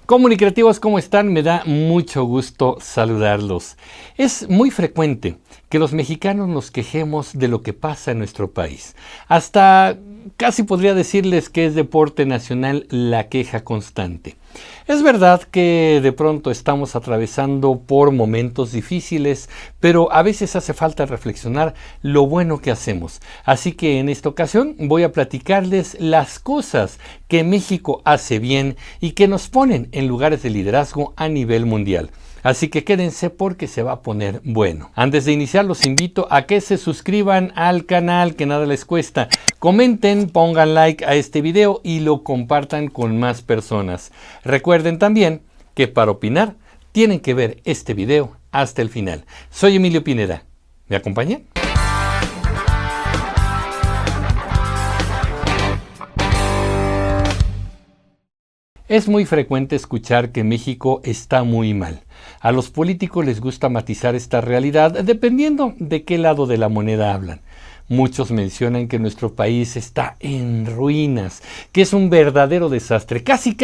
Comunicativos, ¿cómo están? Me da mucho gusto saludarlos. Es muy frecuente que los mexicanos nos quejemos de lo que pasa en nuestro país. Hasta casi podría decirles que es deporte nacional la queja constante. Es verdad que de pronto estamos atravesando por momentos difíciles, pero a veces hace falta reflexionar lo bueno que hacemos. Así que en esta ocasión voy a platicarles las cosas que México hace bien y que nos ponen en lugares de liderazgo a nivel mundial. Así que quédense porque se va a poner bueno. Antes de iniciar los invito a que se suscriban al canal, que nada les cuesta. Comenten, pongan like a este video y lo compartan con más personas. Recuerden también que para opinar tienen que ver este video hasta el final. Soy Emilio Pineda. ¿Me acompañan? Es muy frecuente escuchar que México está muy mal. A los políticos les gusta matizar esta realidad dependiendo de qué lado de la moneda hablan. Muchos mencionan que nuestro país está en ruinas, que es un verdadero desastre, casi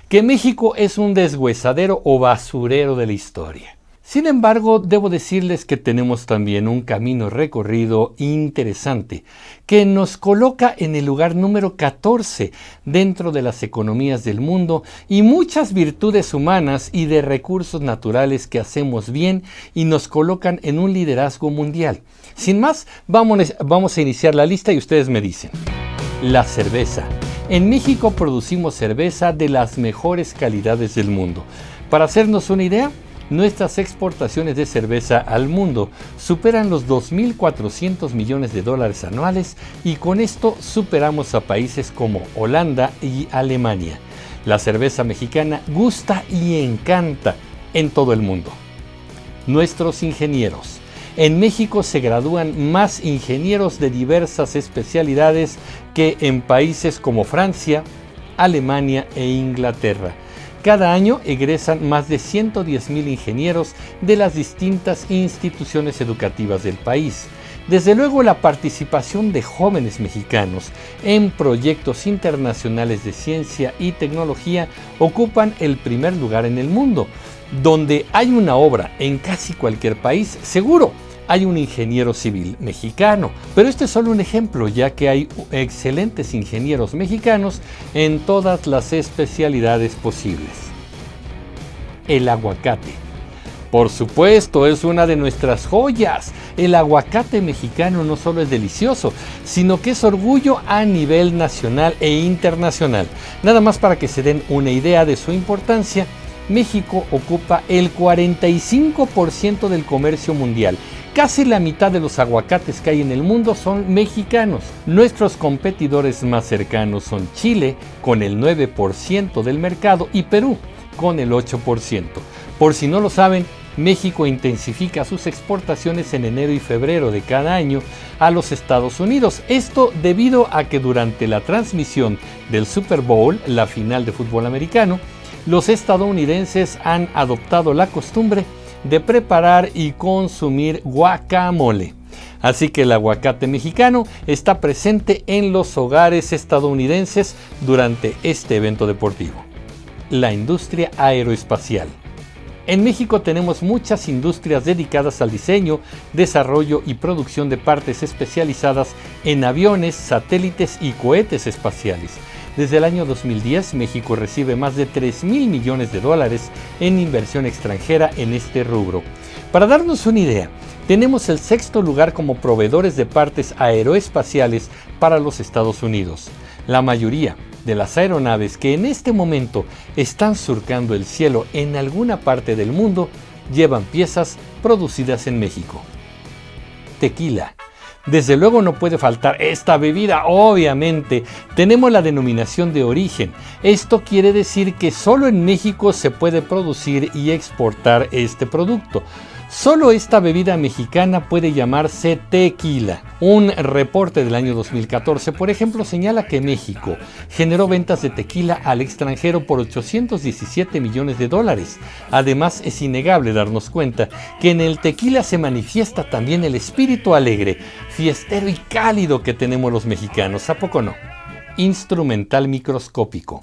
que México es un deshuesadero o basurero de la historia. Sin embargo, debo decirles que tenemos también un camino recorrido interesante que nos coloca en el lugar número 14 dentro de las economías del mundo y muchas virtudes humanas y de recursos naturales que hacemos bien y nos colocan en un liderazgo mundial. Sin más, vamos a iniciar la lista y ustedes me dicen. La cerveza. En México producimos cerveza de las mejores calidades del mundo. Para hacernos una idea, nuestras exportaciones de cerveza al mundo superan los 2.400 millones de dólares anuales y con esto superamos a países como Holanda y Alemania. La cerveza mexicana gusta y encanta en todo el mundo. Nuestros ingenieros. En México se gradúan más ingenieros de diversas especialidades que en países como Francia, Alemania e Inglaterra. Cada año egresan más de 110,000 ingenieros de las distintas instituciones educativas del país. Desde luego, la participación de jóvenes mexicanos en proyectos internacionales de ciencia y tecnología ocupan el primer lugar en el mundo. Donde hay una obra en casi cualquier país, seguro hay un ingeniero civil mexicano, pero este es solo un ejemplo, ya que hay excelentes ingenieros mexicanos en todas las especialidades posibles. El aguacate. Por supuesto, es una de nuestras joyas. El aguacate mexicano no solo es delicioso, sino que es orgullo a nivel nacional e internacional. Nada más para que se den una idea de su importancia, México ocupa el 45% del comercio mundial. Casi la mitad de los aguacates que hay en el mundo son mexicanos. Nuestros competidores más cercanos son Chile, con el 9% del mercado, y Perú, con el 8%. Por si no lo saben, México intensifica sus exportaciones en enero y febrero de cada año a los Estados Unidos. Esto debido a que durante la transmisión del Super Bowl, la final de fútbol americano, los estadounidenses han adoptado la costumbre de preparar y consumir guacamole. Así que el aguacate mexicano está presente en los hogares estadounidenses durante este evento deportivo. La industria aeroespacial. En México tenemos muchas industrias dedicadas al diseño, desarrollo y producción de partes especializadas en aviones, satélites y cohetes espaciales. Desde el año 2010, México recibe más de 3,000 millones de dólares en inversión extranjera en este rubro. Para darnos una idea, tenemos el 6º lugar como proveedores de partes aeroespaciales para los Estados Unidos. La mayoría de las aeronaves que en este momento están surcando el cielo en alguna parte del mundo llevan piezas producidas en México. Tequila. Desde luego no puede faltar esta bebida, obviamente. Tenemos la denominación de origen. Esto quiere decir que solo en México se puede producir y exportar este producto. Solo esta bebida mexicana puede llamarse tequila. Un reporte del año 2014, por ejemplo, señala que México generó ventas de tequila al extranjero por 817 millones de dólares. Además, es innegable darnos cuenta que en el tequila se manifiesta también el espíritu alegre, fiestero y cálido que tenemos los mexicanos. ¿A poco no? Instrumental microscópico.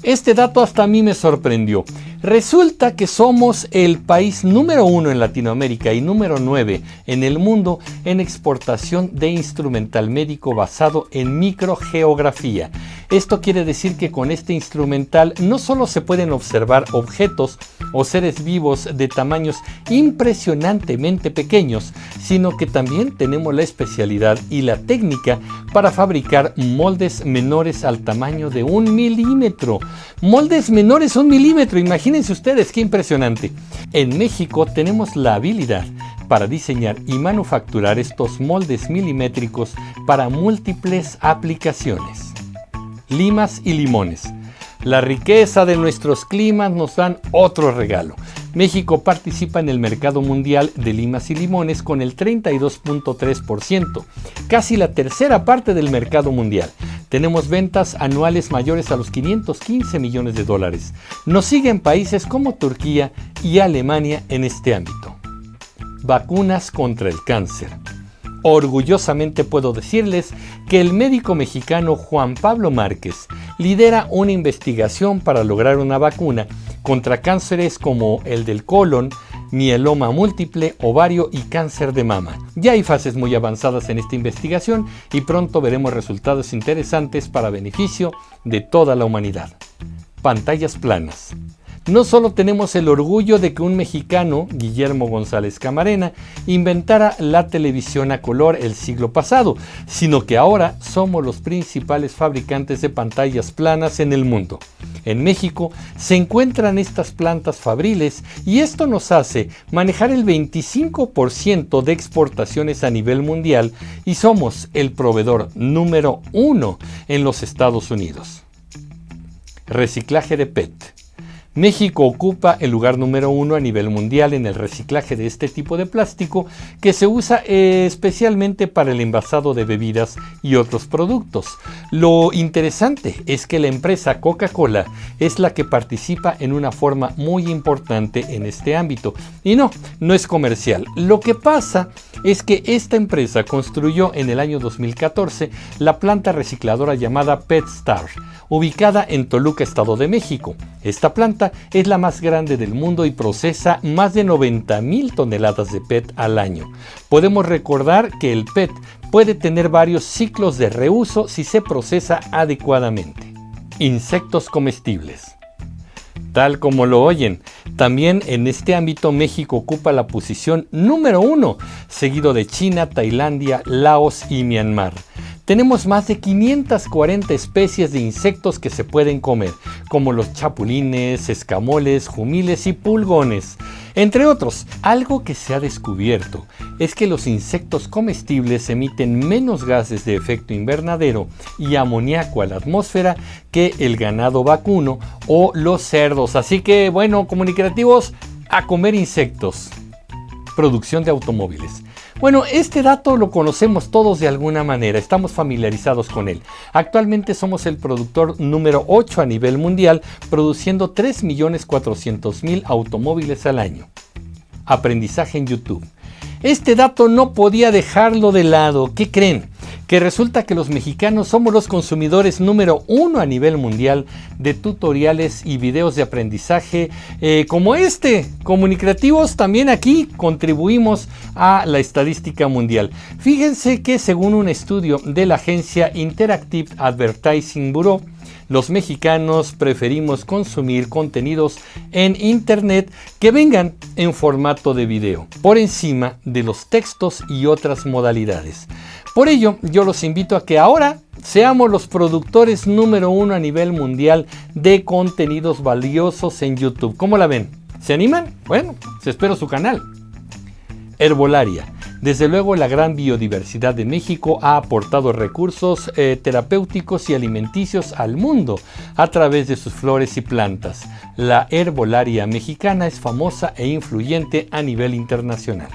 Este dato hasta a mí me sorprendió. Resulta que somos el país número 1 en Latinoamérica y número 9 en el mundo en exportación de instrumental médico basado en microgeografía. Esto quiere decir que con este instrumental no solo se pueden observar objetos o seres vivos de tamaños impresionantemente pequeños, sino que también tenemos la especialidad y la técnica para fabricar moldes menores al tamaño de 1 milímetro. Moldes menores a 1 milímetro, imagínense ustedes qué impresionante. En México tenemos la habilidad para diseñar y manufacturar estos moldes milimétricos para múltiples aplicaciones. Limas y limones. La riqueza de nuestros climas nos dan otro regalo. México participa en el mercado mundial de limas y limones con el 32.3%, casi la tercera parte del mercado mundial. Tenemos ventas anuales mayores a los 515 millones de dólares. Nos siguen países como Turquía y Alemania en este ámbito. Vacunas contra el cáncer. Orgullosamente puedo decirles que el médico mexicano Juan Pablo Márquez lidera una investigación para lograr una vacuna contra cánceres como el del colon, mieloma múltiple, ovario y cáncer de mama. Ya hay fases muy avanzadas en esta investigación y pronto veremos resultados interesantes para beneficio de toda la humanidad. Pantallas planas. No solo tenemos el orgullo de que un mexicano, Guillermo González Camarena, inventara la televisión a color el siglo pasado, sino que ahora somos los principales fabricantes de pantallas planas en el mundo. En México se encuentran estas plantas fabriles y esto nos hace manejar el 25% de exportaciones a nivel mundial y somos el proveedor número 1 en los Estados Unidos. Reciclaje de PET. México ocupa el lugar número 1 a nivel mundial en el reciclaje de este tipo de plástico que se usa especialmente para el envasado de bebidas y otros productos. Lo interesante es que la empresa Coca-Cola es la que participa en una forma muy importante en este ámbito. Y no es comercial. Lo que pasa es que esta empresa construyó en el año 2014 la planta recicladora llamada PetStar, ubicada en Toluca, Estado de México. Esta planta es la más grande del mundo y procesa más de 90,000 toneladas de PET al año. Podemos recordar que el PET puede tener varios ciclos de reuso si se procesa adecuadamente. Insectos comestibles. Tal como lo oyen, también en este ámbito México ocupa la posición número 1, seguido de China, Tailandia, Laos y Myanmar. Tenemos más de 540 especies de insectos que se pueden comer, como los chapulines, escamoles, jumiles y pulgones, entre otros. Algo que se ha descubierto es que los insectos comestibles emiten menos gases de efecto invernadero y amoníaco a la atmósfera que el ganado vacuno o los cerdos. Así que, bueno, comunicativos, a comer insectos. Producción de automóviles. Bueno, este dato lo conocemos todos de alguna manera, estamos familiarizados con él. Actualmente somos el productor número 8 a nivel mundial, produciendo 3.400.000 automóviles al año. Aprendizaje en YouTube. Este dato no podía dejarlo de lado. ¿Qué creen? Que resulta que los mexicanos somos los consumidores número 1 a nivel mundial de tutoriales y videos de aprendizaje como este. Comunicativos, también aquí contribuimos a la estadística mundial. Fíjense que según un estudio de la agencia Interactive Advertising Bureau, los mexicanos preferimos consumir contenidos en Internet que vengan en formato de video, por encima de los textos y otras modalidades. Por ello, yo los invito a que ahora seamos los productores número 1 a nivel mundial de contenidos valiosos en YouTube. ¿Cómo la ven? ¿Se animan? Bueno, espero su canal. Herbolaria. Desde luego, la gran biodiversidad de México ha aportado recursos terapéuticos y alimenticios al mundo a través de sus flores y plantas. La herbolaria mexicana es famosa e influyente a nivel internacional.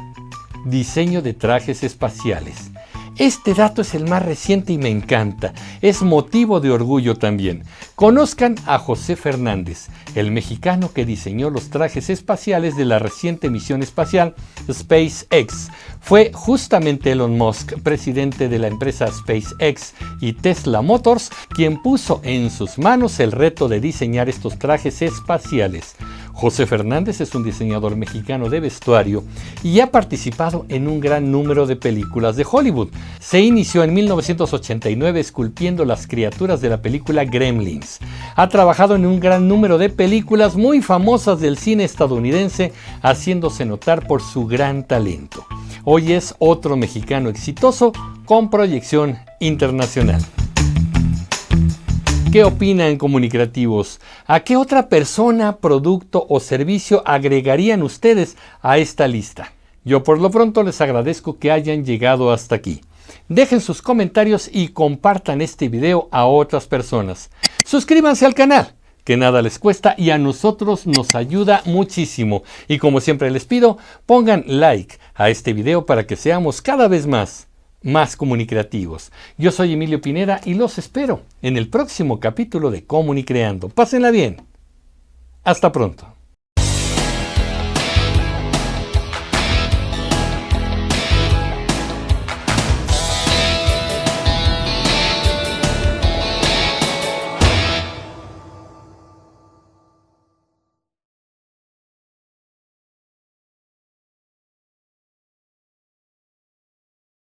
Diseño de trajes espaciales. Este dato es el más reciente y me encanta. Es motivo de orgullo también. Conozcan a José Fernández, el mexicano que diseñó los trajes espaciales de la reciente misión espacial SpaceX. Fue justamente Elon Musk, presidente de la empresa SpaceX, y Tesla Motors, quien puso en sus manos el reto de diseñar estos trajes espaciales. José Fernández es un diseñador mexicano de vestuario y ha participado en un gran número de películas de Hollywood. Se inició en 1989 esculpiendo las criaturas de la película Gremlins. Ha trabajado en un gran número de películas muy famosas del cine estadounidense, haciéndose notar por su gran talento. Hoy es otro mexicano exitoso con proyección internacional. ¿Qué opinan, comunicativos? ¿A qué otra persona, producto o servicio agregarían ustedes a esta lista? Yo por lo pronto les agradezco que hayan llegado hasta aquí. Dejen sus comentarios y compartan este video a otras personas. Suscríbanse al canal, que nada les cuesta y a nosotros nos ayuda muchísimo. Y como siempre les pido, pongan like a este video para que seamos cada vez más comunicativos. Yo soy Emilio Pineda y los espero en el próximo capítulo de Comunicreando. Pásenla bien. Hasta pronto.